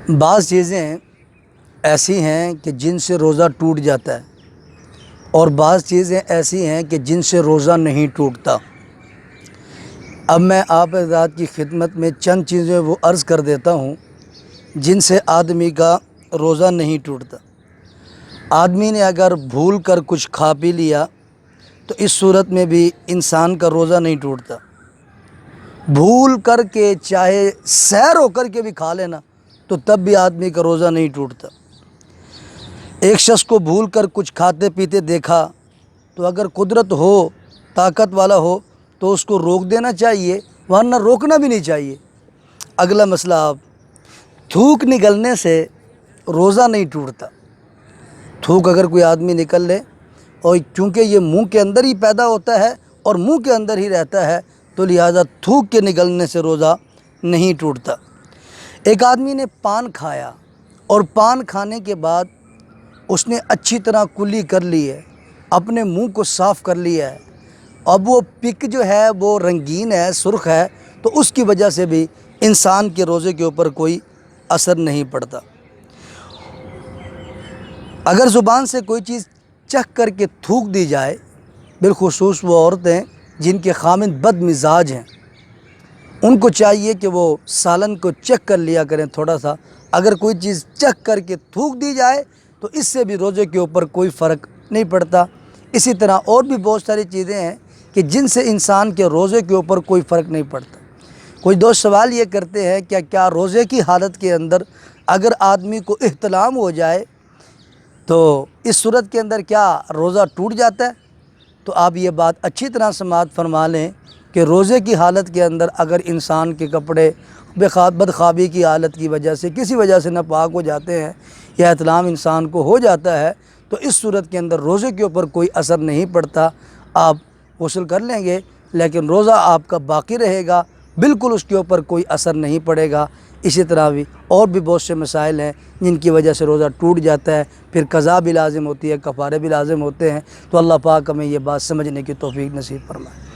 بعض چیزیں ایسی ہیں کہ جن سے روزہ ٹوٹ جاتا ہے اور بعض چیزیں ایسی ہیں کہ جن سے روزہ نہیں ٹوٹتا۔ اب میں آپ حضرات کی خدمت میں چند چیزیں وہ عرض کر دیتا ہوں جن سے آدمی کا روزہ نہیں ٹوٹتا۔ آدمی نے اگر بھول کر کچھ کھا پی لیا تو اس صورت میں بھی انسان کا روزہ نہیں ٹوٹتا۔ بھول کر کے چاہے سحر ہو کر کے بھی کھا لینا تو تب بھی آدمی کا روزہ نہیں ٹوٹتا۔ ایک شخص کو بھول کر کچھ کھاتے پیتے دیکھا تو اگر قدرت ہو، طاقت والا ہو تو اس کو روک دینا چاہیے، ورنہ روکنا بھی نہیں چاہیے۔ اگلا مسئلہ، آپ تھوک نکلنے سے روزہ نہیں ٹوٹتا۔ تھوک اگر کوئی آدمی نکل لے اور چونکہ یہ منہ کے اندر ہی پیدا ہوتا ہے اور منہ کے اندر ہی رہتا ہے تو لہٰذا تھوک کے نکلنے سے روزہ نہیں ٹوٹتا۔ ایک آدمی نے پان کھایا اور پان کھانے کے بعد اس نے اچھی طرح کلی کر لی ہے، اپنے منہ کو صاف کر لیا ہے، اب وہ پک جو ہے وہ رنگین ہے، سرخ ہے، تو اس کی وجہ سے بھی انسان کے روزے کے اوپر کوئی اثر نہیں پڑتا۔ اگر زبان سے کوئی چیز چکھ کر کے تھوک دی جائے، بالخصوص وہ عورتیں جن کے خامند بد مزاج ہیں، ان کو چاہیے کہ وہ سالن کو چکھ کر لیا کریں تھوڑا سا۔ اگر کوئی چیز چکھ کر کے تھوک دی جائے تو اس سے بھی روزے کے اوپر کوئی فرق نہیں پڑتا۔ اسی طرح اور بھی بہت ساری چیزیں ہیں کہ جن سے انسان کے روزے کے اوپر کوئی فرق نہیں پڑتا۔ کوئی دوست سوال یہ کرتے ہیں کہ کیا روزے کی حالت کے اندر اگر آدمی کو احتلام ہو جائے تو اس صورت کے اندر کیا روزہ ٹوٹ جاتا ہے؟ تو آپ یہ بات اچھی طرح سماعت فرما لیں کہ روزے کی حالت کے اندر اگر انسان کے کپڑے بدخوابی کی حالت کی وجہ سے کسی وجہ سے ناپاک ہو جاتے ہیں یا احتلام انسان کو ہو جاتا ہے تو اس صورت کے اندر روزے کے اوپر کوئی اثر نہیں پڑتا۔ آپ غسل کر لیں گے لیکن روزہ آپ کا باقی رہے گا، بالکل اس کے اوپر کوئی اثر نہیں پڑے گا۔ اسی طرح بھی اور بھی بہت سے مسائل ہیں جن کی وجہ سے روزہ ٹوٹ جاتا ہے، پھر قضا بھی لازم ہوتی ہے، کفارے بھی لازم ہوتے ہیں۔ تو اللہ پاک ہمیں یہ بات سمجھنے کی توفیق نصیب فرمائے۔